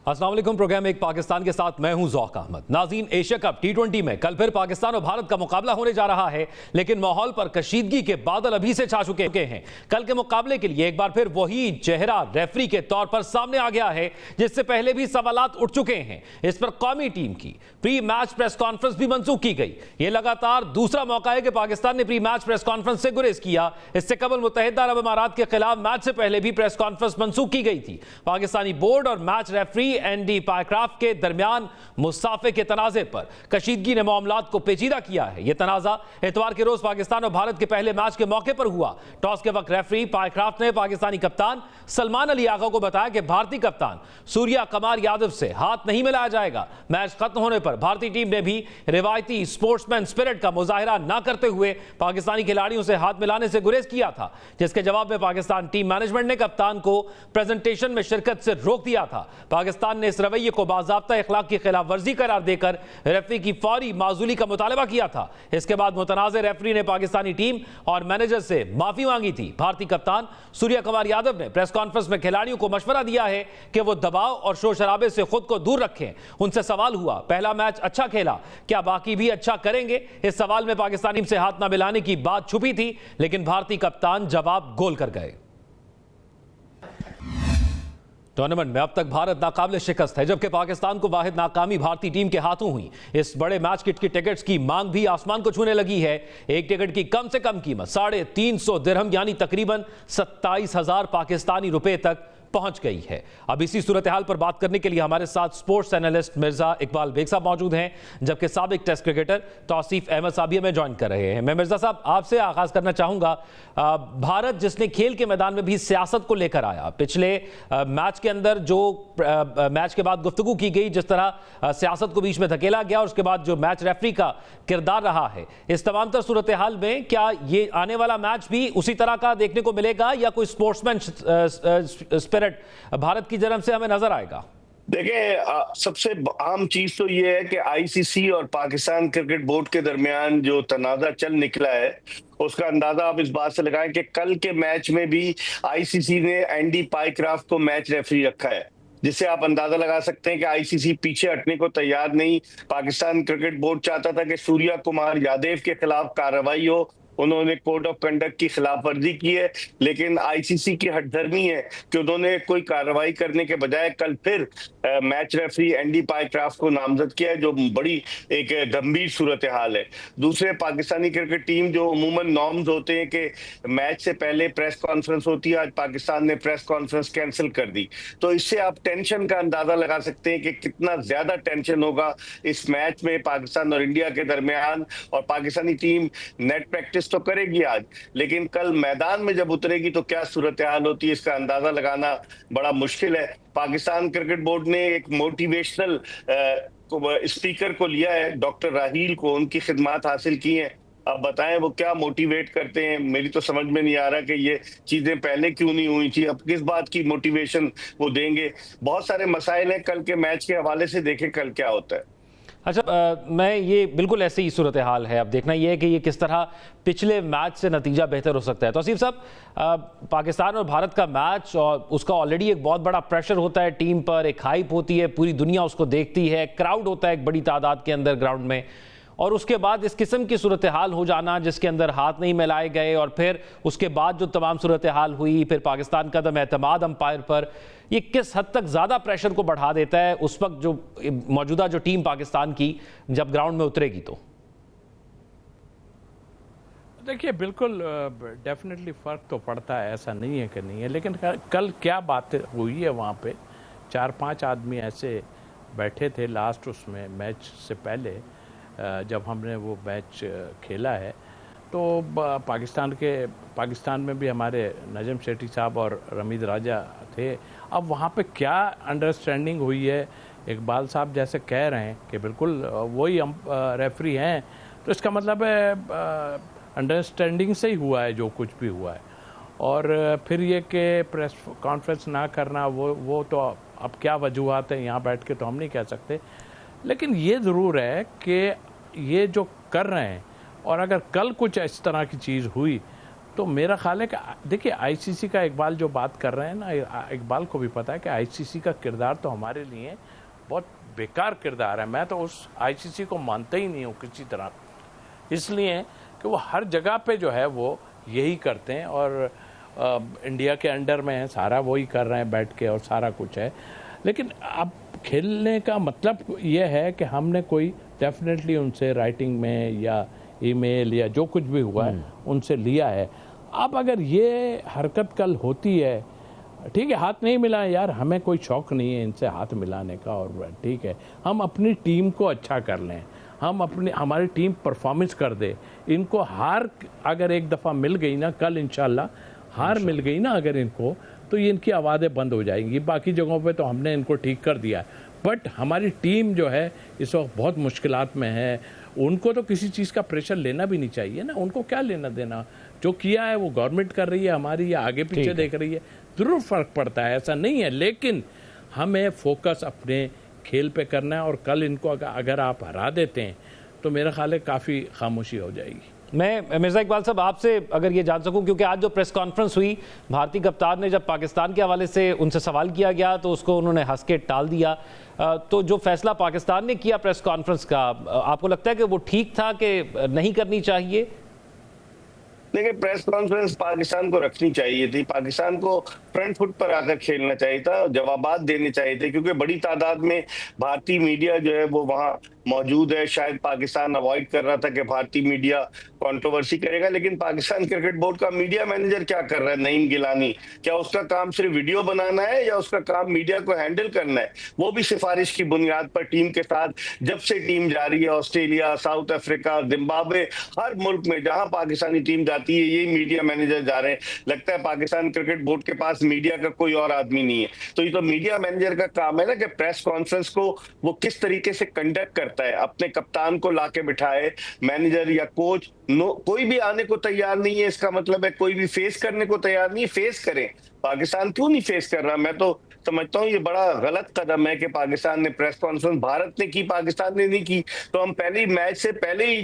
अस्सलाम वालेकुम। प्रोग्राम एक पाकिस्तान के साथ मैं हूं ज़ौक अहमद। नाज़रीन, एशिया कप T20 में कल फिर पाकिस्तान और भारत का मुकाबला होने जा रहा है, लेकिन माहौल पर कशीदगी के बादल अभी से छा चुके हैं। कल के मुकाबले के लिए एक बार फिर वही चेहरा रेफरी के तौर पर सामने आ गया है, जिससे पहले भी सवालात उठ चुके हैं। इस पर कौमी टीम की प्री मैच प्रेस कॉन्फ्रेंस भी मनसूख की गई। यह लगातार दूसरा मौका है कि पाकिस्तान ने प्री मैच प्रेस कॉन्फ्रेंस से गुरेज किया। इससे कबल मुत्तहिदा अरब अमारात के खिलाफ मैच से पहले भी प्रेस कॉन्फ्रेंस मनसूख की गई थी। पाकिस्तानी बोर्ड और मैच रेफरी एंडी पायक्राफ्ट के दरमियान मुसाफे के तनाजे पर कशीदगी ने मामलात को पेचीदा किया है। यह तनाजा इतवार के रोज पाकिस्तान और भारत के पहले मैच के मौके पर हुआ। टॉस के वक्त रेफरी पायक्राफ्ट ने पाकिस्तानी कप्तान सलमान अली आगा को बताया कि भारतीय कप्तान सूर्या कुमार यादव से हाथ नहीं मिलाया जाएगा। मैच खत्म होने पर भारतीय टीम ने भी रिवायती स्पोर्ट्समैन स्पिरिट का मुजाहिरा न करते हुए पाकिस्तानी खिलाड़ियों से हाथ मिलाने से गुरेज किया था, जिसके जवाब में पाकिस्तान टीम मैनेजमेंट ने कप्तान को प्रेजेंटेशन में शिरकत से रोक दिया था। पाकिस्तान ने इस रवैये को बाज़ाब्ता इखलाक की खिलाफ वर्जी करार देकर रेफरी की फौरी माजूली का मुतालबा किया था। इसके बाद मुतनाज़े रेफरी ने पाकिस्तानी टीम और मैनेजर से माफी मांगी थी। भारतीय कप्तान सूर्या कुमार यादव ने प्रेस कॉन्फ्रेंस में खिलाड़ियों को मशवरा दिया है कि वो दबाव और शोर शराबे से खुद को दूर रखें। उनसे सवाल हुआ, पहला मैच अच्छा खेला, क्या बाकी भी अच्छा करेंगे? इस सवाल में पाकिस्तानी टीम से हाथ न मिलाने की बात छुपी थी, लेकिन भारतीय कप्तान जवाब गोल कर गए। टूर्नामेंट में अब तक भारत नाकाबिले शिकस्त है, जबकि पाकिस्तान को वाहिद नाकामी भारतीय टीम के हाथों हुई। इस बड़े मैच की टिकट्स की मांग भी आसमान को छूने लगी है। एक टिकट की कम से कम कीमत 350 दिरहम यानी तकरीबन 27,000 पाकिस्तानी रुपए तक पहुंच गई है। अब इसी सूरत हाल पर बात करने के लिए हमारे साथ स्पोर्ट्स एनालिस्ट मिर्जा इकबाल बेग साहब मौजूद हैं, जबकि साबिक टेस्ट क्रिकेटर तौसीफ अहमद साहब हमें ज्वाइन कर रहे हैं। मैं मिर्जा साहब आपसे आगाज करना चाहूंगा। भारत जिसने खेल के मैदान में भी सियासत को लेकर आया, पिछले मैच के अंदर जो मैच के बाद गुफ्तगू की गई, जिस तरह सियासत को बीच में धकेला गया और उसके बाद जो मैच रेफरी का किरदार रहा है, इस तमाम तर सूरत हाल में क्या ये आने वाला मैच भी उसी तरह का देखने को मिलेगा या कोई स्पोर्ट्समैन स्पिरिट भारत की जन्म से हमें नजर आएगा? देखिए, सबसे आम चीज तो ये है कि आईसीसी और पाकिस्तान क्रिकेट बोर्ड के दरमियान जो तनाजा चल निकला है, उसका अंदाजा आप इस बात से लगाएं कि कल के मैच में भी आईसीसी ने एंडी पायक्राफ्ट को मैच रेफरी रखा है, जिससे आप अंदाजा लगा सकते हैं कि आईसीसी पीछे हटने को तैयार नहीं। पाकिस्तान क्रिकेट बोर्ड चाहता था कि सूर्या कुमार यादव के खिलाफ कार्रवाई हो, उन्होंने कोड ऑफ कंडक्ट की खिलाफ वर्जी की है, लेकिन आईसीसी की हठधर्मी है कि उन्होंने कोई कार्रवाई करने के बजाय कल फिर मैच रेफरी एंडी पायक्राफ्ट को नामजद किया है, जो बड़ी एक गंभीर सूरत हाल है। दूसरे, पाकिस्तानी क्रिकेट टीम जो अमूमन नॉर्म्स होते हैं कि मैच से पहले प्रेस कॉन्फ्रेंस होती है, आज पाकिस्तान ने प्रेस कॉन्फ्रेंस कैंसिल कर दी। तो इससे आप टेंशन का अंदाजा लगा सकते हैं कि कितना ज्यादा टेंशन होगा इस मैच में पाकिस्तान और इंडिया के दरमियान। और पाकिस्तानी टीम नेट प्रैक्टिस तो करेगी आज, लेकिन कल मैदान में जब उतरेगी तो क्या सूरत हाल होती है, इसका अंदाजा लगाना बड़ा मुश्किल है। पाकिस्तान क्रिकेट बोर्ड ने एक मोटिवेशनल स्पीकर को लिया है, डॉक्टर राहील को, उनकी खिदमात हासिल की हैं। अब बताएं वो क्या मोटिवेट करते हैं। मेरी तो समझ में नहीं आ रहा कि ये चीजें पहले क्यों नहीं हुई थी, अब किस बात की मोटिवेशन वो देंगे। बहुत सारे मसाइल हैं, कल के मैच के हवाले से देखें कल क्या होता है। अच्छा, मैं ये बिल्कुल ऐसे ही सूरत हाल है। अब देखना यह है कि ये किस तरह पिछले मैच से नतीजा बेहतर हो सकता है। तो तौसीफ साहब, पाकिस्तान और भारत का मैच, और उसका ऑलरेडी एक बहुत बड़ा प्रेशर होता है टीम पर, एक हाइप होती है, पूरी दुनिया उसको देखती है, क्राउड होता है एक बड़ी तादाद के अंदर ग्राउंड में, और उसके बाद इस किस्म की सूरत हाल हो जाना जिसके अंदर हाथ नहीं मिलाए गए, और फिर उसके बाद जो तमाम सूरत हाल हुई, फिर पाकिस्तान का दम एतमाद अंपायर पर, ये किस हद तक ज़्यादा प्रेशर को बढ़ा देता है उस वक्त जो मौजूदा जो टीम पाकिस्तान की जब ग्राउंड में उतरेगी? तो देखिए, बिल्कुल डेफिनेटली फ़र्क तो पड़ता है, ऐसा नहीं है कि नहीं है, लेकिन कल क्या बात हुई है, वहाँ पे 4-5 आदमी ऐसे बैठे थे लास्ट उसमें मैच से पहले, जब हमने वो मैच खेला है, तो पाकिस्तान में भी हमारे नजम शेट्टी साहब और रमीद राजा थे। अब वहाँ पे क्या अंडरस्टैंडिंग हुई है, इकबाल साहब जैसे कह रहे हैं कि बिल्कुल वही रेफरी हैं, तो इसका मतलब है अंडरस्टैंडिंग से ही हुआ है जो कुछ भी हुआ है। और फिर ये कि प्रेस कॉन्फ्रेंस ना करना, वो तो अब क्या वजूहत है, यहाँ बैठ के तो हम नहीं कह सकते, लेकिन ये ज़रूर है कि ये जो कर रहे हैं, और अगर कल कुछ इस तरह की चीज़ हुई तो मेरा ख्याल है कि देखिए आईसीसी का इकबाल जो बात कर रहे हैं ना, इकबाल को भी पता है कि आईसीसी का किरदार तो हमारे लिए बहुत बेकार किरदार है। मैं तो उस आईसीसी को मानता ही नहीं हूँ किसी तरह, इसलिए कि वो हर जगह पे जो है वो यही करते हैं और इंडिया के अंडर में है, सारा वही कर रहे हैं बैठ के और सारा कुछ है। लेकिन अब खेलने का मतलब ये है कि हमने कोई डेफिनेटली उनसे राइटिंग में या ईमेल या जो कुछ भी हुआ है उनसे लिया है। अब अगर ये हरकत कल होती है, ठीक है हाथ नहीं मिला है यार, हमें कोई शौक नहीं है इनसे हाथ मिलाने का, और ठीक है हम अपनी टीम को अच्छा कर लें, हमारी टीम परफॉर्मेंस कर दे। इनको हार अगर एक दफ़ा मिल गई ना, कल इंशाल्लाह हार मिल गई ना अगर इनको, तो ये इनकी आवाज़ें बंद हो जाएंगी। बाकी जगहों पे तो हमने इनको ठीक कर दिया है, बट हमारी टीम जो है इस वक्त बहुत मुश्किलात में है। उनको तो किसी चीज़ का प्रेशर लेना भी नहीं चाहिए ना, उनको क्या लेना देना, जो किया है वो गवर्नमेंट कर रही है हमारी या आगे पीछे देख रही है, ज़रूर फ़र्क पड़ता है, ऐसा नहीं है। लेकिन हमें फोकस अपने खेल पे करना है, और कल इनको अगर आप हरा देते हैं तो मेरा ख्याल है काफ़ी खामोशी हो जाएगी। मैं मिर्ज़ा इकबाल साहब आपसे अगर ये जान सकूं, क्योंकि आज जो प्रेस कॉन्फ्रेंस हुई, भारतीय कप्तान ने जब पाकिस्तान के हवाले से उनसे सवाल किया गया तो उसको उन्होंने हंस के टाल दिया। तो जो फैसला पाकिस्तान ने किया प्रेस कॉन्फ्रेंस का, आपको लगता है कि वो ठीक था कि नहीं करनी चाहिए? देखिए, प्रेस कॉन्फ्रेंस पाकिस्तान को रखनी चाहिए थी, पाकिस्तान को फ्रंट फुट पर आकर खेलना चाहिए था, जवाबात देने चाहिए थे, क्योंकि बड़ी तादाद में भारतीय मीडिया जो है वो वहां मौजूद है। शायद पाकिस्तान अवॉइड कर रहा था कि भारतीय मीडिया कंट्रोवर्सी करेगा, लेकिन पाकिस्तान क्रिकेट बोर्ड का मीडिया मैनेजर क्या कर रहा है, नईम गिलानी, क्या उसका काम सिर्फ वीडियो बनाना है या उसका काम मीडिया को हैंडल करना है? वो भी सिफारिश की बुनियाद पर टीम के साथ, जब से टीम जा रही है ऑस्ट्रेलिया, साउथ अफ्रीका, जिम्बाब्वे, हर मुल्क में जहां पाकिस्तानी टीम जाती है यही मीडिया मैनेजर जा रहे हैं। लगता है पाकिस्तान क्रिकेट बोर्ड के पास मीडिया का कोई और आदमी नहीं है। तो ये तो मीडिया मैनेजर का काम है ना कि प्रेस कॉन्फ्रेंस को वो किस तरीके से कंडक्ट करता है, अपने कप्तान को लाके बिठाए, मैनेजर या कोच कोई भी आने को तैयार नहीं है, इसका मतलब है कोई भी फेस करने को तैयार नहीं है। फेस करें, पाकिस्तान क्यों नहीं फेस कर रहा? मैं तो समझता हूँ ये बड़ा गलत कदम है कि पाकिस्तान ने प्रेस कॉन्फ्रेंस, भारत ने की, पाकिस्तान ने नहीं की। तो हम पहले ही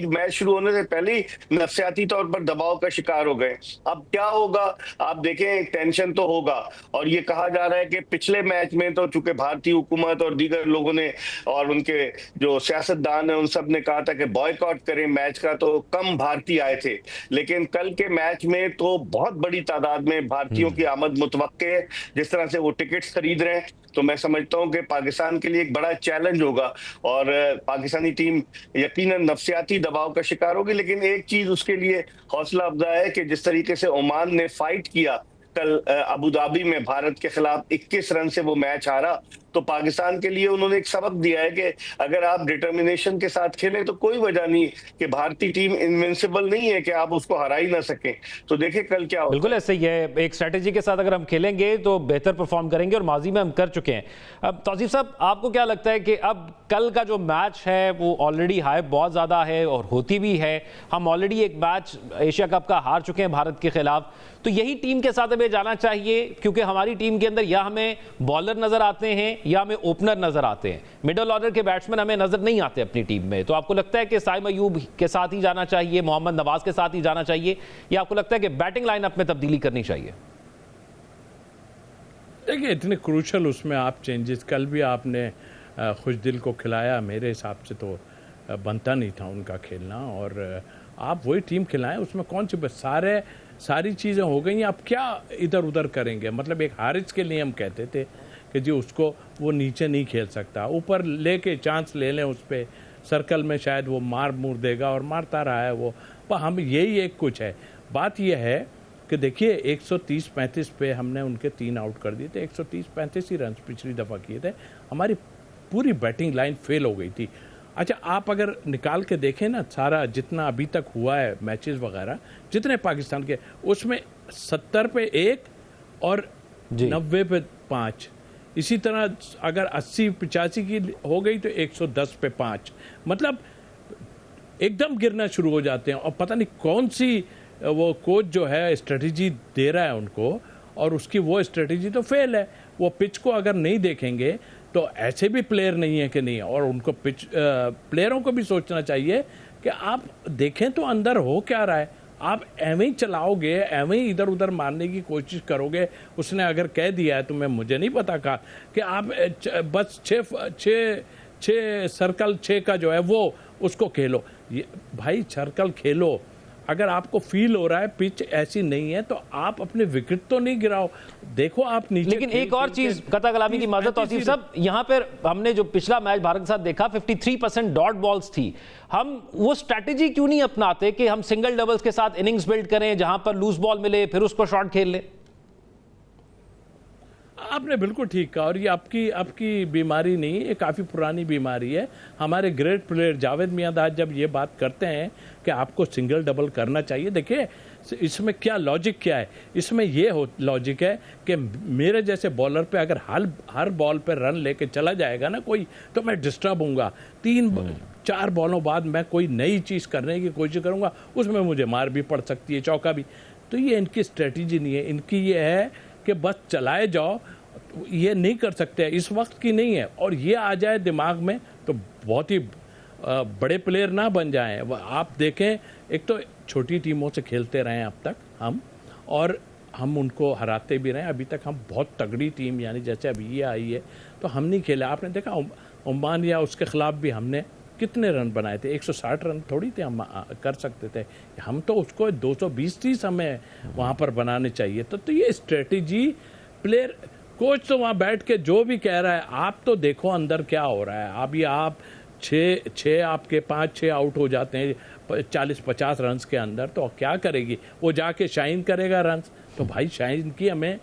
मैच शुरू होने से पहले ही नफसियाती तौर पर दबाव का शिकार हो गए। अब क्या होगा आप देखें, टेंशन तो होगा। और ये कहा जा रहा है कि पिछले मैच में तो चूंकि भारतीय हुकूमत और दीगर लोगों ने और उनके जो सियासतदान है उन सब ने कहा था कि बॉयकॉट करें मैच का, तो कम भारतीय आए थे। लेकिन कल के मैच में तो बहुत बड़ी तादाद में भारतीयों की आमद मुतवक्के है, जिस तरह से वो टिकट्स खरीद रहे हैं। तो मैं समझता हूं कि पाकिस्तान के लिए एक बड़ा चैलेंज होगा और पाकिस्तानी टीम यकीनन नफसियाती दबाव का शिकार होगी। लेकिन एक चीज उसके लिए हौसला अफजा है कि जिस तरीके से ओमान ने फाइट किया कल अबू धाबी में भारत के खिलाफ 21 रन से वो मैच हारा, तो पाकिस्तान के लिए उन्होंने एक सबक दिया है कि अगर आप डिटर्मिनेशन के साथ खेलें तो कोई वजह नहीं कि भारतीय टीम इनविंसिबल नहीं है कि आप उसको हरा ही ना सकें। तो देखिए कल क्या होता है। बिल्कुल ऐसे ही है, एक स्ट्रेटेजी के साथ अगर हम खेलेंगे तो बेहतर परफॉर्म करेंगे और माजी में हम कर चुके हैं। अब तौसीफ साहब, आपको क्या लगता है कि अब कल का जो मैच है वो ऑलरेडी हाइप बहुत ज़्यादा है और होती भी है, हम ऑलरेडी एक मैच एशिया कप का हार चुके हैं भारत के खिलाफ, तो यही टीम के साथ हमें जाना चाहिए? क्योंकि हमारी टीम के अंदर या हमें बॉलर नजर आते हैं या हमें ओपनर नजर आते हैं, मिडिल ऑर्डर के बैट्समैन हमें नजर नहीं आते अपनी टीम में। तो आपको लगता है कि साइम अयूब के साथ ही जाना चाहिए, मोहम्मद नवाज के साथ ही जाना चाहिए, या आपको लगता है कि बैटिंग लाइनअप में तब्दीली करनी चाहिए? देखिए इतने क्रूशल उसमें आप चेंजेस, कल भी आपने खुश दिल को खिलाया, मेरे हिसाब से तो बनता नहीं था उनका खेलना, और आप वही टीम खिलाएं, उसमें कौन सी सारी चीज़ें हो गई, आप क्या इधर उधर करेंगे? मतलब एक हारिस के लिए हम कहते थे कि जी उसको वो नीचे नहीं खेल सकता, ऊपर लेके चांस ले लें उस पर, सर्कल में शायद वो मार देगा और मारता रहा है वो, पर हम यही एक कुछ है। बात यह है कि देखिए 130-35 पे हमने उनके 3 आउट कर दिए थे, 130-35 ही रन पिछली दफ़ा किए थे, हमारी पूरी बैटिंग लाइन फेल हो गई थी। अच्छा आप अगर निकाल के देखें ना सारा जितना अभी तक हुआ है मैचेस वगैरह जितने पाकिस्तान के, उसमें 70 पे 1 और 90 पे 5, इसी तरह अगर 80-85 की हो गई तो 110 पे 5, मतलब एकदम गिरना शुरू हो जाते हैं। और पता नहीं कौन सी वो कोच जो है स्ट्रेटजी दे रहा है उनको, और उसकी वो स्ट्रेटजी तो फेल है। वो पिच को अगर नहीं देखेंगे तो ऐसे भी प्लेयर नहीं है कि नहीं, और उनको प्लेयरों को भी सोचना चाहिए कि आप देखें तो अंदर हो क्या रहा है, आप एवं ही चलाओगे, एवं ही इधर उधर मारने की कोशिश करोगे। उसने अगर कह दिया है तो मुझे नहीं पता कहा कि आप बस छः सर्कल 6 का जो है वो उसको खेलो। भाई सर्कल खेलो, अगर आपको फील हो रहा है पिच ऐसी नहीं है तो आप अपने विकेट तो नहीं गिराओ। देखो आप नीचे, लेकिन एक और चीज कता कलामी की माजरत तौसीफ साहब, यहां पर हमने जो पिछला मैच भारत के साथ देखा 53% डॉट बॉल्स थी। हम वो स्ट्रैटेजी क्यों नहीं अपनाते कि हम सिंगल डबल्स के साथ इनिंग्स बिल्ड करें, जहां पर लूज बॉल मिले फिर उसको शॉट खेल ले? आपने बिल्कुल ठीक कहा, और ये आपकी बीमारी नहीं, ये काफ़ी पुरानी बीमारी है। हमारे ग्रेट प्लेयर जावेद मियांदाद जब ये बात करते हैं कि आपको सिंगल डबल करना चाहिए, देखिए इसमें क्या लॉजिक क्या है, इसमें ये लॉजिक है कि मेरे जैसे बॉलर पे अगर हर बॉल पे रन लेके चला जाएगा ना कोई, तो मैं डिस्टर्ब हूँगा। 3-4 बॉलों बाद मैं कोई नई चीज़ करने की कोशिश करूँगा, उसमें मुझे मार भी पड़ सकती है, चौका भी। तो ये इनकी स्ट्रेटजी नहीं है, इनकी ये है कि बस चलाए जाओ। ये नहीं कर सकते, इस वक्त की नहीं है। और ये आ जाए दिमाग में तो बहुत ही बड़े प्लेयर ना बन जाएं। आप देखें, एक तो छोटी टीमों से खेलते रहे हैं अब तक हम, और हम उनको हराते भी रहे। अभी तक हम बहुत तगड़ी टीम, यानी जैसे अभी ये आई है तो हम नहीं खेले। आपने देखा ओमान या उसके खिलाफ भी हमने कितने रन बनाए थे, 160 रन थोड़ी थे हम कर सकते थे। हम तो उसको 220-30 हमें वहाँ पर बनाने चाहिए। तो ये स्ट्रेटेजी प्लेयर, कोच तो वहाँ बैठ के जो भी कह रहा है, आप तो देखो अंदर क्या हो रहा है। अभी आप 6 आपके 5-6 आउट हो जाते हैं 40-50 रन के अंदर, तो क्या करेगी वो? जाके शाइन करेगा रन? तो भाई शाइन की हमें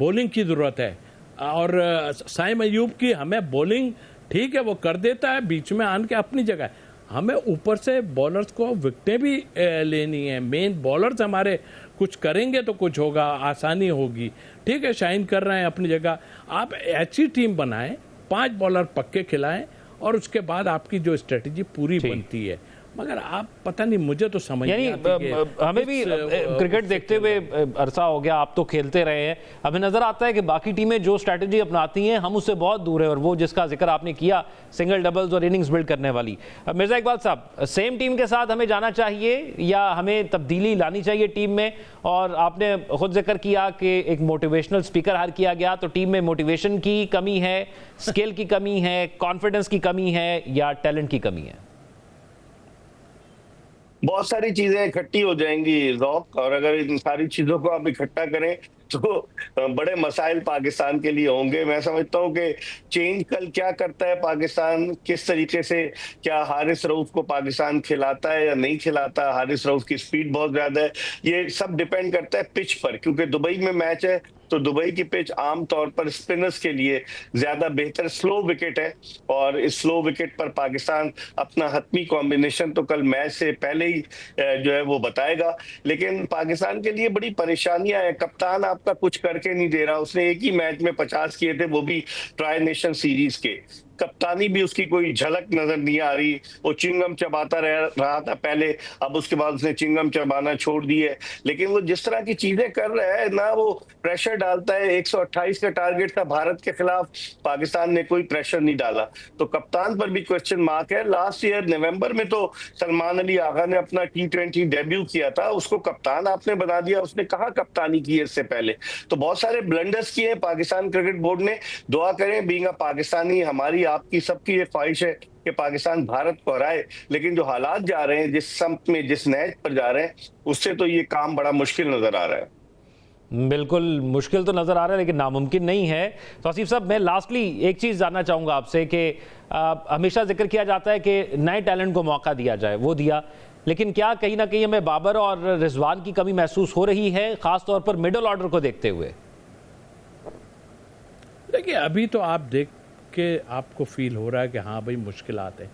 बॉलिंग की ज़रूरत है, और साइम अयूब की हमें बॉलिंग ठीक है वो कर देता है, बीच में आन के अपनी जगह। हमें ऊपर से बॉलर्स को विकेटें भी लेनी है। मेन बॉलर्स हमारे कुछ करेंगे तो कुछ होगा, आसानी होगी। ठीक है, शाइन कर रहे हैं अपनी जगह। आप ऐसी टीम बनाएं, 5 बॉलर पक्के खिलाएं, और उसके बाद आपकी जो स्ट्रेटजी पूरी बनती है। मगर आप पता नहीं, मुझे तो समझ नहीं आती कि हमें भी क्रिकेट देखते हुए अरसा हो गया, आप तो खेलते रहे हैं, हमें नजर आता है कि बाकी टीमें जो स्ट्रैटेजी अपनाती हैं हम उससे बहुत दूर है, और वो जिसका जिक्र आपने किया सिंगल डबल्स और इनिंग्स बिल्ड करने वाली। मिर्जा इकबाल साहब, सेम टीम के साथ हमें जाना चाहिए या हमें तब्दीली लानी चाहिए टीम में? और आपने खुद जिक्र किया कि एक मोटिवेशनल स्पीकर हायर किया गया, तो टीम में मोटिवेशन की कमी है, स्किल की कमी है, कॉन्फिडेंस की कमी है, या टैलेंट की कमी है? बहुत सारी चीजें इकट्ठी हो जाएंगी रॉक, और अगर इन सारी चीजों को आप इकट्ठा करें तो बड़े मसाइल पाकिस्तान के लिए होंगे। मैं समझता हूं कि चेंज कल क्या करता है पाकिस्तान, किस तरीके से, क्या हारिस रऊफ को पाकिस्तान खिलाता है या नहीं खिलाता। हारिस रऊफ की स्पीड बहुत ज्यादा है, ये सब डिपेंड करता है पिच पर, क्योंकि दुबई में मैच है तो दुबई की पिच आमतौर पर स्पिनर्स के लिए ज्यादा बेहतर स्लो विकेट है, और इस स्लो विकेट पर पाकिस्तान अपना हतमी कॉम्बिनेशन तो कल मैच से पहले ही जो है वो बताएगा। लेकिन पाकिस्तान के लिए बड़ी परेशानियां हैं, कप्तान आपका कुछ करके नहीं दे रहा। उसने एक ही मैच में 50 किए थे, वो भी ट्राई नेशन सीरीज के। कप्तानी भी उसकी कोई झलक नजर नहीं आ रही। वो चिंगम चबाता रहा था पहले, अब उसके बाद उसने चिंगम चबाना छोड़ दी है। लेकिन वो जिस तरह की चीजें कर रहा है ना, वो प्रेशर डालता है। 128 का टारगेट था भारत के खिलाफ, पाकिस्तान ने कोई प्रेशर नहीं डाला, तो कप्तान पर भी क्वेश्चन मार्क है। लास्ट ईयर नवंबर में तो सलमान अली आगा ने अपना T20 डेब्यू किया था, उसको कप्तान आपने बना दिया, उसने कहा कप्तानी की इससे पहले। तो बहुत सारे ब्लंडर्स किए हैं पाकिस्तान क्रिकेट बोर्ड ने। दुआ करें, बीइंग अ पाकिस्तानी, हमारी आपकी सबकी ये ख्वाहिश है कि पाकिस्तान भारत को हराए, लेकिन जो हालात जा रहे हैं, जिस सम्त में, जिस नहज पर जा रहे हैं, उससे तो ये काम बड़ा मुश्किल नजर आ रहा है। बिल्कुल मुश्किल तो नज़र आ रहा है, लेकिन नामुमकिन नहीं है। तौसीफ साहब, मैं लास्टली एक चीज़ जानना चाहूँगा आपसे कि हमेशा जिक्र किया जाता है कि नए टैलेंट को मौका दिया जाए, वो दिया, लेकिन क्या कहीं ना कहीं हमें बाबर और रिजवान की कमी महसूस हो रही है, ख़ासतौर पर मिडल ऑर्डर को देखते हुए? देखिए, अभी तो आप देख के आपको फील हो रहा है कि हाँ भाई मुश्किलात है।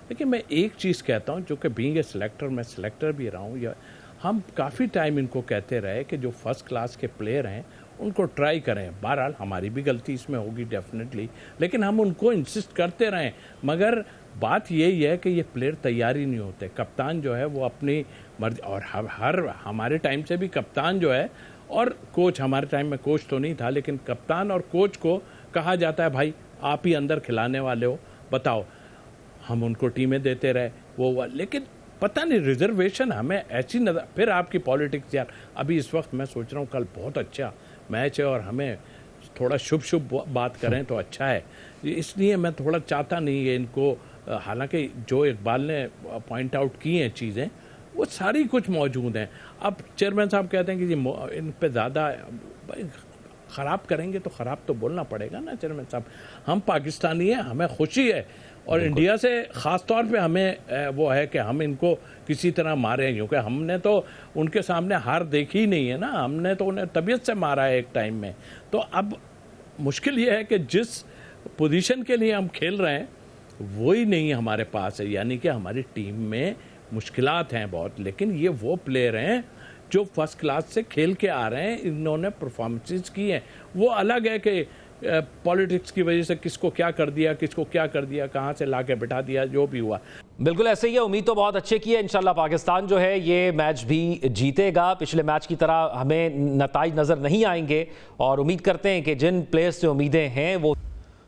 लेकिन मैं एक चीज़ कहता हूँ, जो कि बीइंग ए सिलेक्टर, मैं सिलेक्टर भी रहा हूँ, या हम काफ़ी टाइम इनको कहते रहे कि जो फर्स्ट क्लास के प्लेयर हैं उनको ट्राई करें। बहरहाल हमारी भी गलती इसमें होगी डेफिनेटली, लेकिन हम उनको इंसिस्ट करते रहें। मगर बात यही है कि ये प्लेयर तैयार ही नहीं होते। कप्तान जो है वो अपनी मर्जी, और हर हमारे टाइम से भी कप्तान जो है, और कोच, हमारे टाइम में कोच तो नहीं था, लेकिन कप्तान और कोच को कहा जाता है भाई आप ही अंदर खिलाने वाले हो, बताओ। हम उनको टीमें देते रहे, वो लेकिन पता नहीं रिजर्वेशन हमें ऐसी नजर, फिर आपकी पॉलिटिक्स यार। अभी इस वक्त मैं सोच रहा हूँ कल बहुत अच्छा मैच है और हमें थोड़ा शुभ शुभ बात करें तो अच्छा है, इसलिए मैं थोड़ा चाहता नहीं है इनको। हालांकि जो इकबाल ने पॉइंट आउट की हैं चीज़ें वो सारी कुछ मौजूद हैं। अब चेयरमैन साहब कहते हैं कि जी इन पे ज़्यादा ख़राब करेंगे तो ख़राब तो बोलना पड़ेगा ना चेयरमैन साहब। हम पाकिस्तानी हैं, हमें खुशी है और इंडिया से ख़ास तौर पे हमें वो है कि हम इनको किसी तरह मारें, क्योंकि हमने तो उनके सामने हार देखी ही नहीं है ना, हमने तो उन्हें तबीयत से मारा है एक टाइम में। तो अब मुश्किल ये है कि जिस पोजीशन के लिए हम खेल रहे हैं वही नहीं हमारे पास है, यानी कि हमारी टीम में मुश्किलात हैं बहुत, लेकिन ये वो प्लेयर हैं जो फर्स्ट क्लास से खेल के आ रहे हैं, इन्होंने परफॉर्मेंसेस की हैं। वो अलग है कि पॉलिटिक्स की वजह से किसको क्या कर दिया, किसको क्या कर दिया, कहाँ से ला के बिठा दिया, जो भी हुआ। बिल्कुल ऐसे ही है, उम्मीद तो बहुत अच्छे की है। इंशाल्लाह पाकिस्तान जो है ये मैच भी जीतेगा। पिछले मैच की तरह हमें नताइज नज़र नहीं आएंगे और उम्मीद करते हैं कि जिन प्लेयर्स से उम्मीदें हैं वो।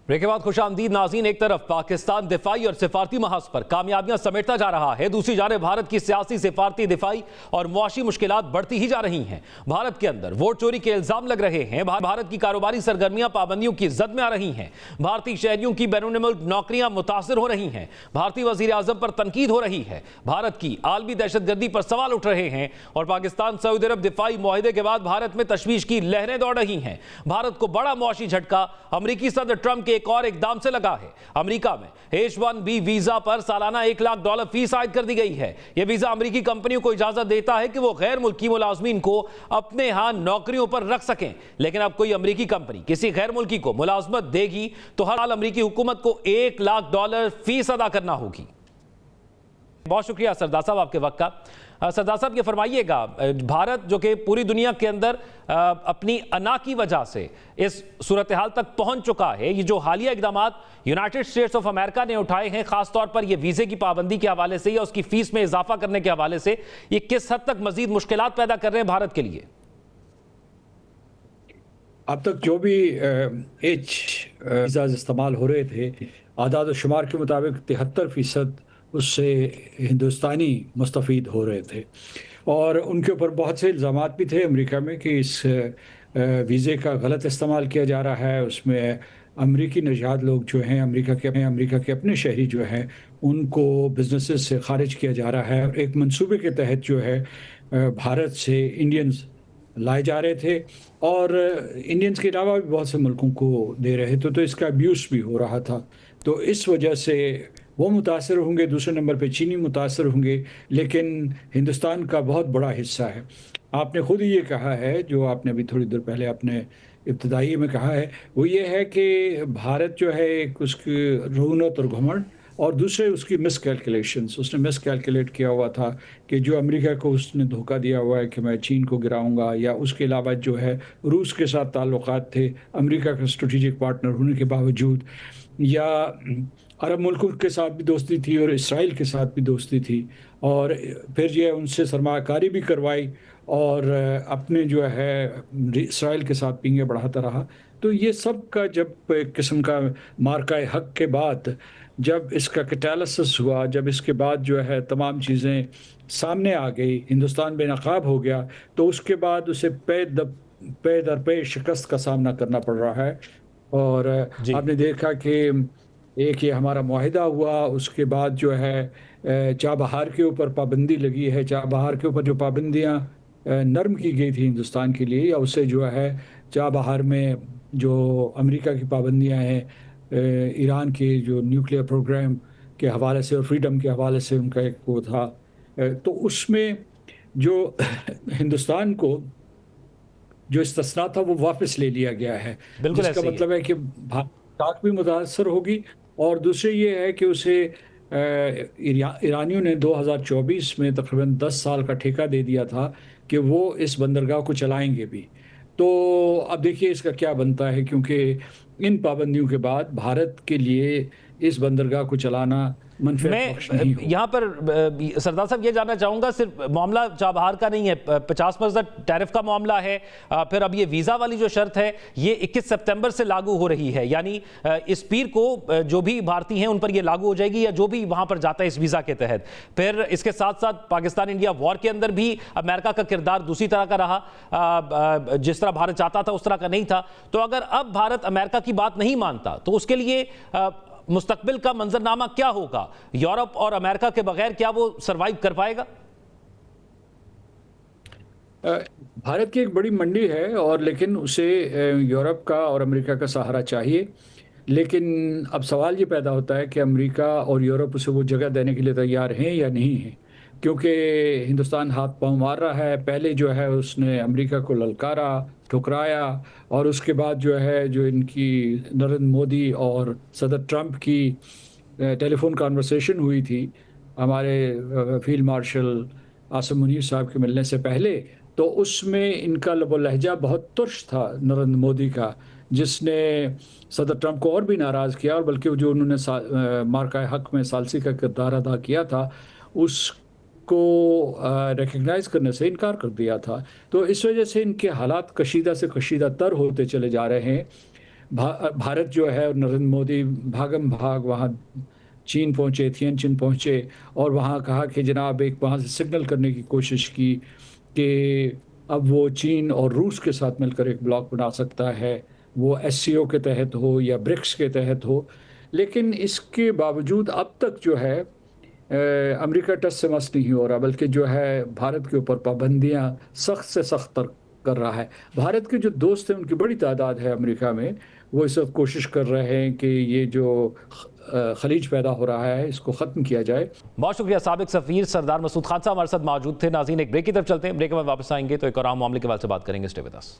ब्रेक के बाद खुशामदीद नाज़रीन। एक तरफ पाकिस्तान दिफाई और सिफारती महाज पर कामयाबियां समेटता जा रहा है, दूसरी जानिब भारत की सियासी, सिफारती, दिफाई और मुआशी मुश्किलात बढ़ती ही जा रही हैं। भारत के अंदर वोट चोरी के इल्जाम लग रहे हैं, भारत की कारोबारी सरगर्मियां पाबंदियों की जद में आ रही हैं, भारतीय शहरियों की बैरून मुल्क नौकरियां मुतासर हो रही हैं, भारतीय वजीर आजम पर तनकीद हो रही है, भारत की आलमी दहशतगर्दी पर सवाल उठ रहे हैं और पाकिस्तान सऊदी अरब दिफाई मुआहदे के बाद भारत में तशवीश की लहरें दौड़ रही हैं। भारत को बड़ा मुआशी झटका अमरीकी सदर ट्रंप के एक और इकदाम से लगा है। अमेरिका में H-1B वीजा पर सालाना $1 लाख फीस आयद कर दी गई है। यह वीजा अमेरिकी कंपनियों को इजाजत देता है कि वो गैर मुल्की मुलाजमीन को अपने यहां नौकरियों पर रख सकें, लेकिन अब कोई अमेरिकी कंपनी किसी गैर मुल्की को मुलाजमत देगी तो हर साल अमेरिकी हुकूमत को $1 लाख फीस अदा करना होगी। बहुत शुक्रिया सरदार साहब आपके वक्त का। सरदार साहब ये फरमाइएगा, भारत जो कि पूरी दुनिया के अंदर अपनी अना की वजह से इस सूरत हाल तक पहुंच चुका है, ये जो हालिया इकदाम यूनाइटेड स्टेट्स ऑफ अमेरिका ने उठाए हैं, खासतौर पर ये वीजे की पाबंदी के हवाले से या उसकी फीस में इजाफा करने के हवाले से, ये किस हद तक मजीद मुश्किलात पैदा कर रहे हैं भारत के लिए? अब तक जो भी वीज़ा इस्तेमाल हो रहे थे, आदाद शुमार के मुताबिक 73% उससे हिंदुस्तानी मुस्तफ़ीद हो रहे थे और उनके ऊपर बहुत से इल्ज़ामात भी थे अमेरिका में कि इस वीज़े का गलत इस्तेमाल किया जा रहा है। उसमें अमेरिकी नौजवान लोग जो हैं, अमेरिका के अपने शहरी जो हैं, उनको बिजनेसेस से खारिज किया जा रहा है। एक मंसूबे के तहत जो है भारत से इंडियंस लाए जा रहे थे और इंडियंस के अलावा भी बहुत से मुल्कों को दे रहे थे, तो इसका अब्यूज़ भी हो रहा था। तो इस वजह से वो मुतासर होंगे, दूसरे नंबर पे चीनी मुतासर होंगे, लेकिन हिंदुस्तान का बहुत बड़ा हिस्सा है। आपने खुद ही ये कहा है, जो आपने अभी थोड़ी देर पहले आपने इब्तदाई में कहा है, वो ये है कि भारत जो है एक उसकी रऊनत और घमंड और दूसरे उसकी मिस कैलकुलेशंस, उसने मिस कैलकुलेट किया हुआ था कि जो अमेरिका को उसने धोखा दिया हुआ है कि मैं चीन को गिराऊंगा, या उसके अलावा जो है रूस के साथ ताल्लुकात थे अमेरिका का स्ट्रेटेजिक पार्टनर होने के बावजूद, या अरब मुल्कों के साथ भी दोस्ती थी और इसराइल के साथ भी दोस्ती थी, और फिर ये उनसे सरमाकारी भी करवाई और अपने जो है इसराइल के साथ पिंगे बढ़ाता रहा। तो ये सब का जब एक किस्म का मार्का हक के बाद जब इसका कैटालिसिस हुआ, जब इसके बाद जो है तमाम चीज़ें सामने आ गई, हिंदुस्तान बेनकाब हो गया, तो उसके बाद उसे पे दर पे शिकस्त का सामना करना पड़ रहा है। और आपने देखा कि एक ये हमारा मुआहिदा हुआ, उसके बाद जो है चाबहार के ऊपर पाबंदी लगी है। चाबहार के ऊपर जो पाबंदियां नरम की गई थी हिंदुस्तान के लिए, या उससे जो है चाबहार में जो अमेरिका की पाबंदियां हैं, ईरान के जो न्यूक्लियर प्रोग्राम के हवाले से और फ्रीडम के हवाले से उनका एक वो था, तो उसमें जो हिंदुस्तान को जो इस्तिस्ना था वो वापस ले लिया गया है, जिसका मतलब है कि भारत भी मुतासर होगी। और दूसरी ये है कि उसे ईरानियों ने 2024 में तकरीबन 10 साल का ठेका दे दिया था कि वो इस बंदरगाह को चलाएंगे भी। तो अब देखिए इसका क्या बनता है, क्योंकि इन पाबंदियों के बाद भारत के लिए इस बंदरगाह को चलाना मनफियत बख्श नहीं मैं हो। यहाँ पर सरदार साहब ये जानना चाहूँगा, सिर्फ मामला चाबहार का नहीं है, 50% टैरिफ का मामला है, फिर अब ये वीज़ा वाली जो शर्त है ये 21 सितंबर से लागू हो रही है, यानी इस पीर को जो भी भारतीय हैं उन पर ये लागू हो जाएगी या जो भी वहाँ पर जाता है इस वीज़ा के तहत। फिर इसके साथ साथ पाकिस्तान इंडिया वॉर के अंदर भी अमेरिका का किरदार दूसरी तरह का रहा, जिस तरह भारत चाहता था उस तरह का नहीं था। तो अगर अब भारत अमेरिका की बात नहीं मानता तो उसके लिए मुस्तकबिल का मंजरनामा क्या होगा? यूरोप और अमेरिका के बगैर क्या वो सरवाइव कर पाएगा? भारत की एक बड़ी मंडी है और लेकिन उसे यूरोप का और अमेरिका का सहारा चाहिए। लेकिन अब सवाल ये पैदा होता है कि अमेरिका और यूरोप उसे वो जगह देने के लिए तैयार हैं या नहीं हैं, क्योंकि हिंदुस्तान हाथ पांव मार रहा है। पहले जो है उसने अमेरिका को ललकारा, ठुकराया, और उसके बाद जो इनकी नरेंद्र मोदी और सदर ट्रंप की टेलीफोन कन्वर्सेशन हुई थी हमारे फील्ड मार्शल आसिम मुनीर साहब के मिलने से पहले, तो उसमें इनका लबो लहजा बहुत तुर्श था नरेंद्र मोदी का, जिसने सदर ट्रंप को और भी नाराज़ किया, और बल्कि जो उन्होंने मार्का हक में सालसी का किरदार अदा किया था उसको रिकग्नाइज करने से इनकार कर दिया था। तो इस वजह से इनके हालात कशीदा से कशीदा तर होते चले जा रहे हैं। भारत जो है और नरेंद्र मोदी भागम भाग वहाँ चीन पहुँचे, थिएनचिन पहुँचे, और वहाँ कहा कि जनाब एक वहाँ से सिग्नल करने की कोशिश की कि अब वो चीन और रूस के साथ मिलकर एक ब्लॉक बना सकता है, वो एससीओ के तहत हो या ब्रिक्स के तहत हो। लेकिन इसके बावजूद अब तक जो है अमेरिका टस से मस नहीं हो रहा, बल्कि जो है भारत के ऊपर पाबंदियां सख्त से सख्त कर रहा है। भारत के जो दोस्त हैं उनकी बड़ी तादाद है अमेरिका में, वो इस वक्त कोशिश कर रहे हैं कि ये जो खलीज पैदा हो रहा है इसको ख़त्म किया जाए। बहुत शुक्रिया। साबिक सफ़ीर सरदार मसूद खान साहब हमारे साथ मौजूद थे। नाज़रीन, एक ब्रेक की तरफ चलते हैं, ब्रेक के बाद वापस आएंगे तो एक और आम मामले के बारे से बात करेंगे। Stay with us.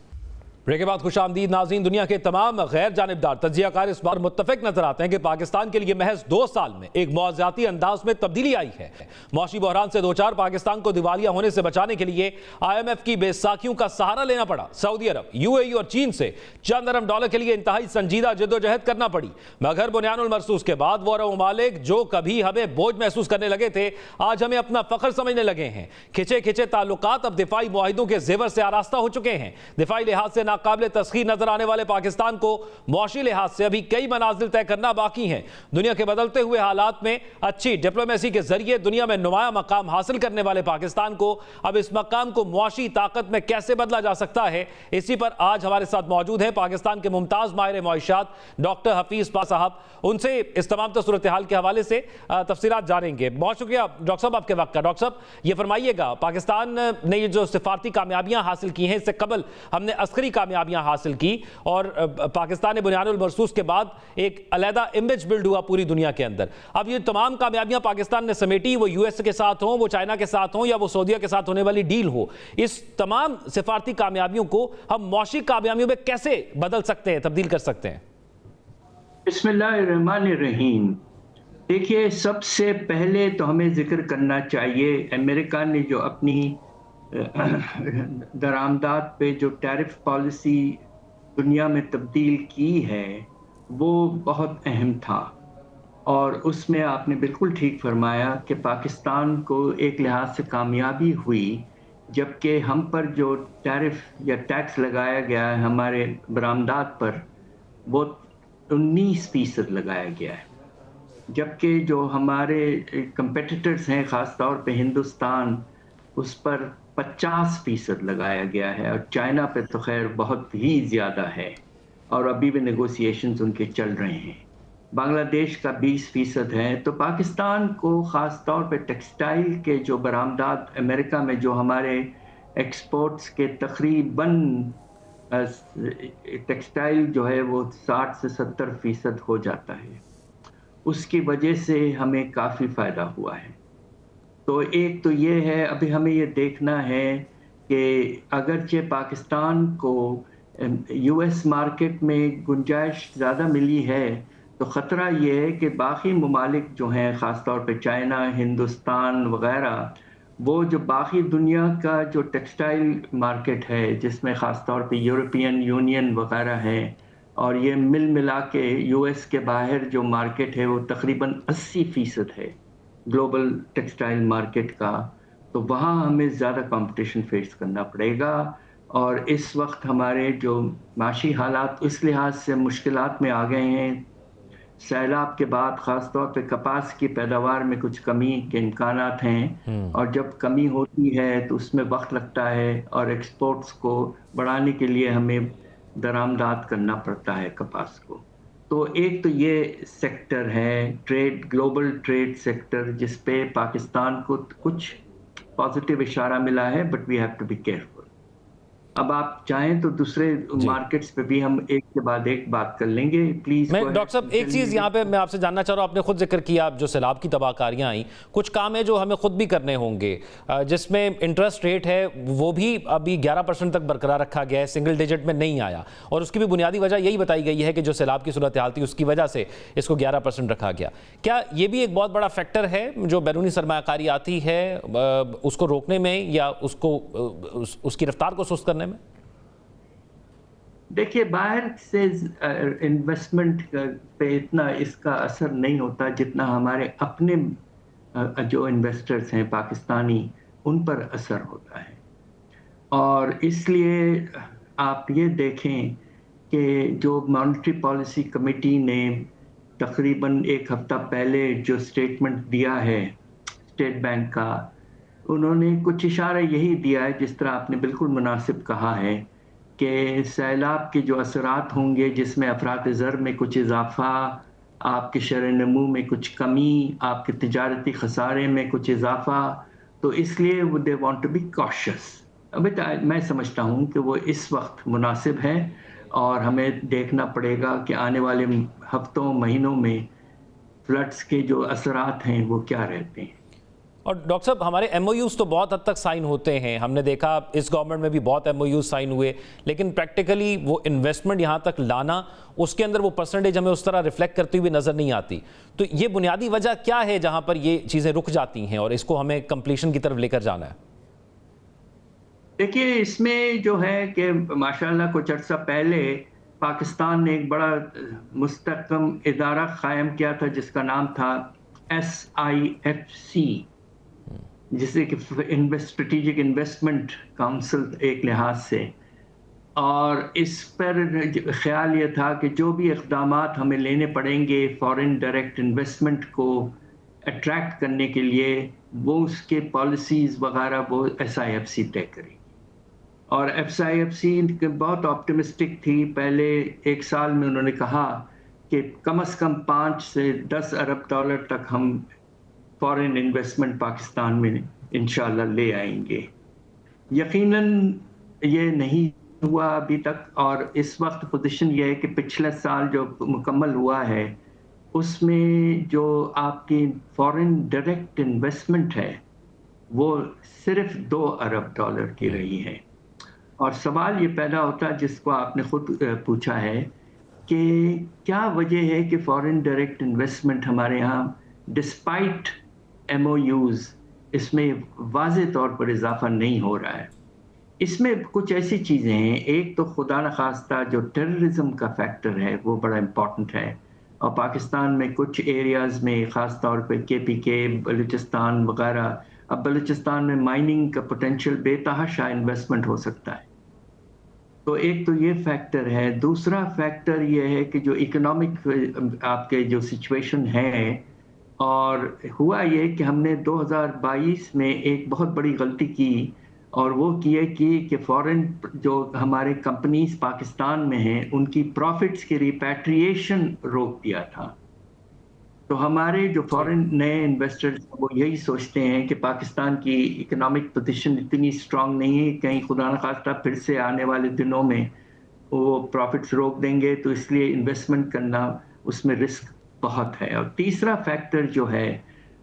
ब्रेक के बाद खुशामदीद नाज़रीन। दुनिया के तमाम गैर जानिबदार तज्जियाकार इस बार मुत्तफिक नजर आते हैं कि पाकिस्तान के लिए महज 2 साल में एक मौज़ियाती अंदाज में तब्दीली आई है। मौशी बहरान से 2-4 पाकिस्तान को दिवालिया होने से बचाने के लिए IMF की बेसाखियों का सहारा लेना पड़ा। सऊदी अरब, UAE और चीन से चंद अरब डॉलर के लिए इंतहाई संजीदा जद्दोजहद करना पड़ी, मगर बुनियानुल मरसूस के बाद वो अरब ममालिक जो कभी हमें बोझ महसूस करने लगे थे आज हमें अपना फख्र समझने लगे हैं। खिंचे खिंचे ताल्लुकात अब दिफाई मुआहिदों के जेवर से आरास्ता हो चुके हैं। दिफाई लिहाज से नाकाबिल तस्खीर नजर आने वाले पाकिस्तान को मुआशी लिहाज से अभी कई मनाजिल तय करना बाकी हैं। दुनिया के बदलते हुए हालात में अच्छी डिप्लोमेसी के जरिए दुनिया में नुमाया मकाम हासिल करने वाले पाकिस्तान को अब इस मकाम को मुआशी ताकत में कैसे बदला जा सकता है, इसी पर आज हमारे साथ मौजूद है पाकिस्तान के मुमताज माहिर मईशात डॉक्टर हफीज पा साहब। उनसे इस तमाम सूरत हाल के हवाले से तफसीलात जानेंगे। बहुत शुक्रिया डॉक्टर साहब आपके वक्त का। डॉक्टर साहब, ये फरमाइएगा, पाकिस्तान ने ये जो सिफारती कामयाबियां हासिल की हैं, इससे कबल हमने अस्करी कामयाबियां हासिल की और पाकिस्तान ने बुनियानुल मरसूस के बाद एक अलहदा इमेज बिल्ड हुआ पूरी दुनिया के अंदर। अब ये तमाम कामयाबियां पाकिस्तान ने समेटी, वो US के साथ हो, वो चाइना के साथ हो या वो सऊदीया के साथ होने वाली डील हो, इस तमाम सिफारती कामयाबियों को हम मौशी कामयाबियों में कैसे बदल सकते हैं, तब्दील कर सकते हैं? बिस्मिल्लाहिर्रहमानिर्रहीम। देखिए, सबसे पहले तो हमें जिक्र करना चाहिए अमेरिका ने जो अपनी दरामदात पे जो टैरिफ पॉलिसी दुनिया में तब्दील की है वो बहुत अहम था, और उसमें आपने बिल्कुल ठीक फरमाया कि पाकिस्तान को एक लिहाज से कामयाबी हुई, जबकि हम पर जो टैरिफ या टैक्स लगाया गया है हमारे बरामदात पर वो 19% लगाया गया है, जबकि जो हमारे कंपेटिटर्स हैं ख़ास तौर पे हिंदुस्तान, उस पर 50% लगाया गया है, और चाइना पे तो खैर बहुत ही ज़्यादा है और अभी भी नेगोशिएशंस उनके चल रहे हैं। बांग्लादेश का 20% है। तो पाकिस्तान को ख़ास तौर पे टेक्सटाइल के जो बरामदात अमेरिका में जो हमारे एक्सपोर्ट्स के तकरीबन टेक्सटाइल जो है वो 60 से 70% हो जाता है, उसकी वजह से हमें काफ़ी फ़ायदा हुआ है। तो एक तो ये है, अभी हमें ये देखना है कि अगरचे पाकिस्तान को US मार्केट में गुंजाइश ज़्यादा मिली है, तो ख़तरा ये है कि बाकी ममालिक जो हैं ख़ास तौर पे चाइना, हिंदुस्तान वग़ैरह, वो जो बाकी दुनिया का जो टेक्सटाइल मार्केट है जिसमें ख़ास तौर पे यूरोपियन यूनियन वग़ैरह है और ये मिल मिला के यूएस के बाहर जो मार्केट है वो तकरीबन 80% है ग्लोबल टेक्सटाइल मार्केट का, तो वहाँ हमें ज़्यादा कंपटीशन फेस करना पड़ेगा। और इस वक्त हमारे जो माशी हालात इस लिहाज से मुश्किलात में आ गए हैं, सैलाब के बाद ख़ास तौर पे कपास की पैदावार में कुछ कमी के इम्कानात हैं, और जब कमी होती है तो उसमें वक्त लगता है, और एक्सपोर्ट्स को बढ़ाने के लिए हमें दरामदात करना पड़ता है कपास को। तो एक तो ये सेक्टर है ट्रेड, ग्लोबल ट्रेड सेक्टर, जिस पे पाकिस्तान को कुछ पॉजिटिव इशारा मिला है, but we have to be careful. अब आप चाहें तो दूसरे मार्केट्स पे भी हम एक के बाद एक बात कर लेंगे, प्लीज। मैं डॉक्टर साहब एक चीज़ यहाँ पे मैं आपसे जानना चाह रहा हूँ, आपने खुद जिक्र किया जो सैलाब की तबाहकारियाँ आई, कुछ काम है जो हमें खुद भी करने होंगे, जिसमें इंटरेस्ट रेट है वो भी अभी 11% तक बरकरार रखा गया है, सिंगल डिजिट में नहीं आया, और उसकी भी बुनियादी वजह यही बताई गई है कि जो सैलाब की सूरत हाल थी उसकी वजह से इसको 11% रखा गया। क्या ये भी एक बहुत बड़ा फैक्टर है जो बैरूनी सरमायाकारी आती है उसको रोकने में या उसको उसकी रफ्तार को सुस्त करने में? देखिए, बाहर से इन्वेस्टमेंट पे इतना इसका असर नहीं होता जितना हमारे अपने जो इन्वेस्टर्स हैं पाकिस्तानी, उन पर असर होता है। और इसलिए आप ये देखें कि जो मॉनेटरी पॉलिसी कमेटी ने तकरीबन एक हफ्ता पहले जो स्टेटमेंट दिया है स्टेट बैंक का, उन्होंने कुछ इशारा यही दिया है जिस तरह आपने बिल्कुल मुनासिब कहा है कि सैलाब के जो असरात होंगे, जिसमें अफरात ज़र में कुछ इजाफा, आपके शरह नमू में कुछ कमी, आपके तिजारती खसारे में कुछ इजाफा, तो इसलिए वो they want to be cautious. अभी मैं समझता हूँ कि वो इस वक्त मुनासिब है, और हमें देखना पड़ेगा कि आने वाले हफ्तों महीनों में फ्लड्स के जो असरात हैं वो क्या रहते हैं। और डॉक्टर साहब, हमारे एमओयूज तो बहुत हद तक साइन होते हैं, हमने देखा इस गवर्नमेंट में भी बहुत एमओयूज साइन हुए, लेकिन प्रैक्टिकली वो इन्वेस्टमेंट यहाँ तक लाना, उसके अंदर वो परसेंटेज हमें उस तरह रिफ्लेक्ट करती हुई नज़र नहीं आती। तो ये बुनियादी वजह क्या है जहाँ पर ये चीज़ें रुक जाती हैं और इसको हमें कंप्लीशन की तरफ लेकर जाना है? देखिए, इसमें जो है कि माशाल्लाह कुछ अर्सा पहले पाकिस्तान ने एक बड़ा मुस्तहकम इदारा कायम किया था जिसका नाम था SIFC, जिसे कि स्ट्रेटेजिक इन्वेस्टमेंट काउंसिल एक लिहाज से। और इस पर ख्याल ये था कि जो भी इक़दामात हमें लेने पड़ेंगे फॉरेन डायरेक्ट इन्वेस्टमेंट को अट्रैक्ट करने के लिए, वो उसके पॉलिसीज़ वगैरह वो SIFC तय करेगी। और SIFC बहुत ऑप्टिमिस्टिक थी। पहले एक साल में उन्होंने कहा कि कम से कम 5 से 10 अरब डॉलर तक हम फॉरेन इन्वेस्टमेंट पाकिस्तान में इंशाल्लाह ले आएंगे। यकीनन ये नहीं हुआ अभी तक, और इस वक्त पोजीशन ये है कि पिछले साल जो मुकम्मल हुआ है उसमें जो आपकी फॉरेन डायरेक्ट इन्वेस्टमेंट है वो सिर्फ 2 अरब डॉलर की रही है। और सवाल ये पैदा होता है जिसको आपने खुद पूछा है कि क्या वजह है कि फॉरेन डायरेक्ट इन्वेस्टमेंट हमारे यहाँ डिस्पाइट MOUs इसमें वाज़े तौर पर इजाफा नहीं हो रहा है। इसमें कुछ ऐसी चीज़ें हैं, एक तो खुदा न खास्ता जो टेररिज्म का फैक्टर है वो बड़ा इम्पॉर्टेंट है, और पाकिस्तान में कुछ एरियाज़ में ख़ास तौर पर KPK, बलूचिस्तान वगैरह, अब बलूचिस्तान में माइनिंग का पोटेंशियल बेतहाशा इन्वेस्टमेंट हो सकता है। तो एक तो ये फैक्टर है। दूसरा फैक्टर ये है कि जो इकोनॉमिक आपके जो सिचुएशन है, और हुआ ये कि हमने 2022 में एक बहुत बड़ी गलती की, और वो किए कि फॉरेन जो हमारे कंपनीज पाकिस्तान में हैं उनकी प्रॉफिट्स के रिपैट्रिएशन रोक दिया था। तो हमारे जो फॉरेन नए इन्वेस्टर्स वो यही सोचते हैं कि पाकिस्तान की इकोनॉमिक पोजीशन इतनी स्ट्रांग नहीं है, कहीं खुदा न खास्ता फिर से आने वाले दिनों में वो प्रॉफिट्स रोक देंगे, तो इसलिए इन्वेस्टमेंट करना उसमें रिस्क बहुत है। और तीसरा फैक्टर जो है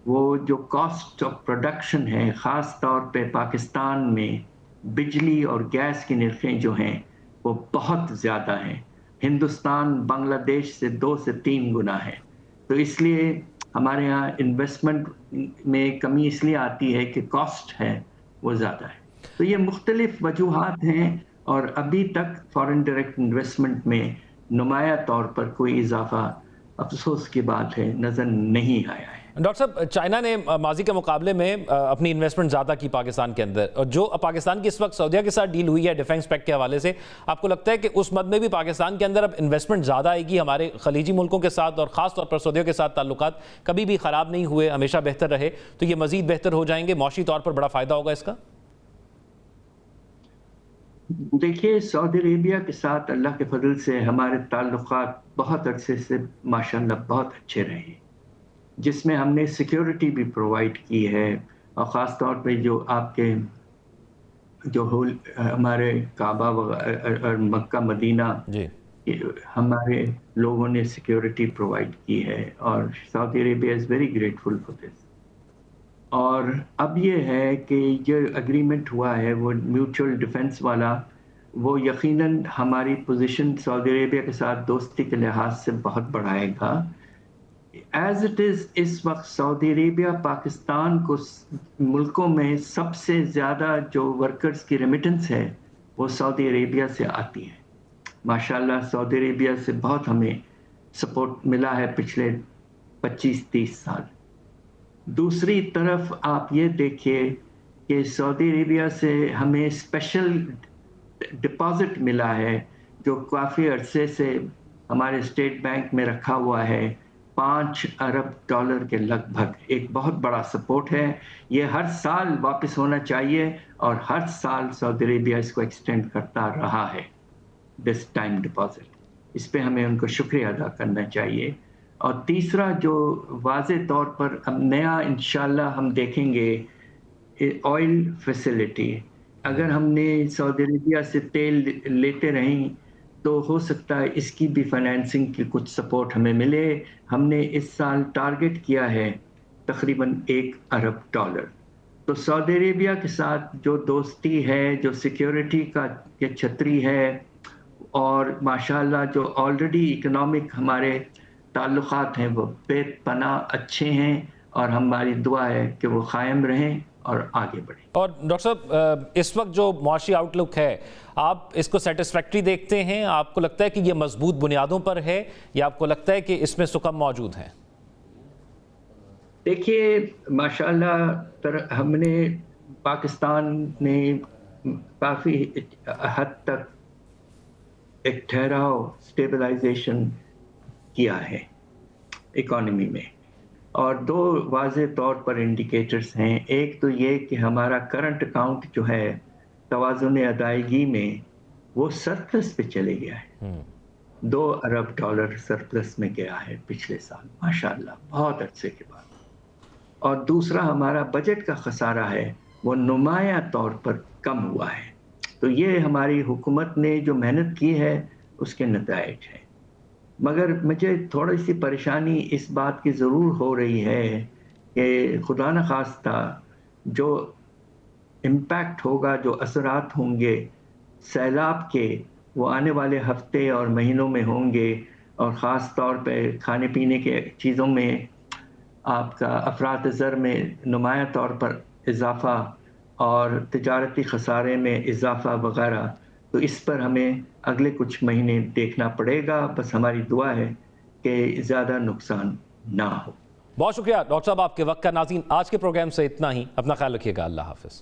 वो जो कॉस्ट ऑफ प्रोडक्शन है, ख़ास तौर पे पाकिस्तान में बिजली और गैस की नरखें जो हैं वो बहुत ज़्यादा हैं। हिंदुस्तान बांग्लादेश से 2 से 3 गुना है। तो इसलिए हमारे यहाँ इन्वेस्टमेंट में कमी इसलिए आती है कि कॉस्ट है वो ज़्यादा है। तो ये मुख्तलिफ वजूहात हैं, और अभी तक फॉरेन डायरेक्ट इन्वेस्टमेंट में नुमाया तौर पर कोई इजाफा, अफसोस की बात है, नज़र नहीं आया है। डॉक्टर साहब, चाइना ने माजी के मुकाबले में अपनी इन्वेस्टमेंट ज़्यादा की पाकिस्तान के अंदर, और जो पाकिस्तान की इस वक्त सऊदीया के साथ डील हुई है डिफेंस पैक्ट के हवाले से, आपको लगता है कि उस मद में भी पाकिस्तान के अंदर अब इन्वेस्टमेंट ज़्यादा आएगी हमारे खलीजी मुल्कों के साथ, और ख़ास तौर पर सऊदीया के साथ ताल्लुकात कभी भी ख़राब नहीं हुए, हमेशा बेहतर रहे, तो ये मज़ीद बेहतर हो जाएंगे, मौशी तौर पर बड़ा फ़ायदा होगा इसका? देखिए, सऊदी अरेबिया के साथ अल्लाह के फजल से हमारे ताल्लुकात बहुत अरसे से माशाल्लाह बहुत अच्छे रहे, जिसमें हमने सिक्योरिटी भी प्रोवाइड की है, और ख़ास तौर पे जो आपके जो हमारे काबा और मक्का मदीना जी, हमारे लोगों ने सिक्योरिटी प्रोवाइड की है, और Saudi Arabia is very grateful for this. और अब ये है कि जो एग्रीमेंट हुआ है वो म्यूचुअल डिफेंस वाला, वो यकीनन हमारी पोजीशन सऊदी अरेबिया के साथ दोस्ती के लिहाज से बहुत बढ़ाएगा। एज इट इज़ इस वक्त सऊदी अरेबिया पाकिस्तान को मुल्कों में सबसे ज़्यादा जो वर्कर्स की रेमिटेंस है वो सऊदी अरेबिया से आती है। माशाल्लाह सऊदी अरेबिया से बहुत हमें सपोर्ट मिला है पिछले 25-30 साल। दूसरी तरफ आप ये देखिए कि सऊदी अरेबिया से हमें स्पेशल डिपॉजिट मिला है जो काफ़ी अरसे से हमारे स्टेट बैंक में रखा हुआ है, 5 अरब डॉलर के लगभग, एक बहुत बड़ा सपोर्ट है। ये हर साल वापस होना चाहिए, और हर साल सऊदी अरेबिया इसको एक्सटेंड करता रहा है दिस टाइम डिपॉजिट। इस पे हमें उनको शुक्रिया अदा करना चाहिए। और तीसरा जो वाज़े तौर पर अब नया इंशाल्लाह हम देखेंगे ऑयल फैसिलिटी, अगर हमने सऊदी अरेबिया से तेल लेते रहें तो हो सकता है इसकी भी फाइनेंसिंग की कुछ सपोर्ट हमें मिले। हमने इस साल टारगेट किया है तकरीबन 1 अरब डॉलर। तो सऊदी अरेबिया के साथ जो दोस्ती है, जो सिक्योरिटी का ये छतरी है, और माशाल्लाह जो ऑलरेडी इकोनॉमिक हमारे ताल्लुकात हैं वो बेपनाह अच्छे हैं, और हमारी दुआ है कि वो कायम रहें और आगे बढ़ें। और डॉक्टर साहब, इस वक्त जो मुआशी आउटलुक है, आप इसको सेटिस्फैक्ट्री देखते हैं? आपको लगता है कि ये मजबूत बुनियादों पर है, या आपको लगता है कि इसमें सुकम मौजूद है? देखिए, माशाल्लाह हमने पाकिस्तान ने काफ़ी हद तक एक ठहराव, स्टेबलाइजेशन किया है इकोनॉमी में, और 2 वाज़े तौर पर इंडिकेटर्स हैं। एक तो ये कि हमारा करंट अकाउंट जो है तवाज़ुन अदायगी में वो सरप्लस पे चले गया है, 2 अरब डॉलर सरप्लस में गया है पिछले साल, माशाल्लाह बहुत अच्छे के बाद। और दूसरा हमारा बजट का खसारा है वो नुमाया तौर पर कम हुआ है। तो ये हमारी हुकूमत ने जो मेहनत की है उसके नताइज है। मगर मुझे थोड़ी सी परेशानी इस बात की ज़रूर हो रही है कि खुदा न खास्ता जो इम्पैक्ट होगा, जो असरात होंगे सैलाब के, वो आने वाले हफ्ते और महीनों में होंगे, और ख़ास तौर पे खाने पीने के चीज़ों में आपका अफरात ज़र में नुमाया तौर पर इजाफ़ा, और तिजारती खसारे में इजाफ़ा वग़ैरह। तो इस पर हमें अगले कुछ महीने देखना पड़ेगा। बस हमारी दुआ है कि ज़्यादा नुकसान ना हो। बहुत शुक्रिया डॉक्टर साहब आपके वक्त का। नाज़रीन, आज के प्रोग्राम से इतना ही। अपना ख्याल रखिएगा। अल्लाह हाफ़िज़।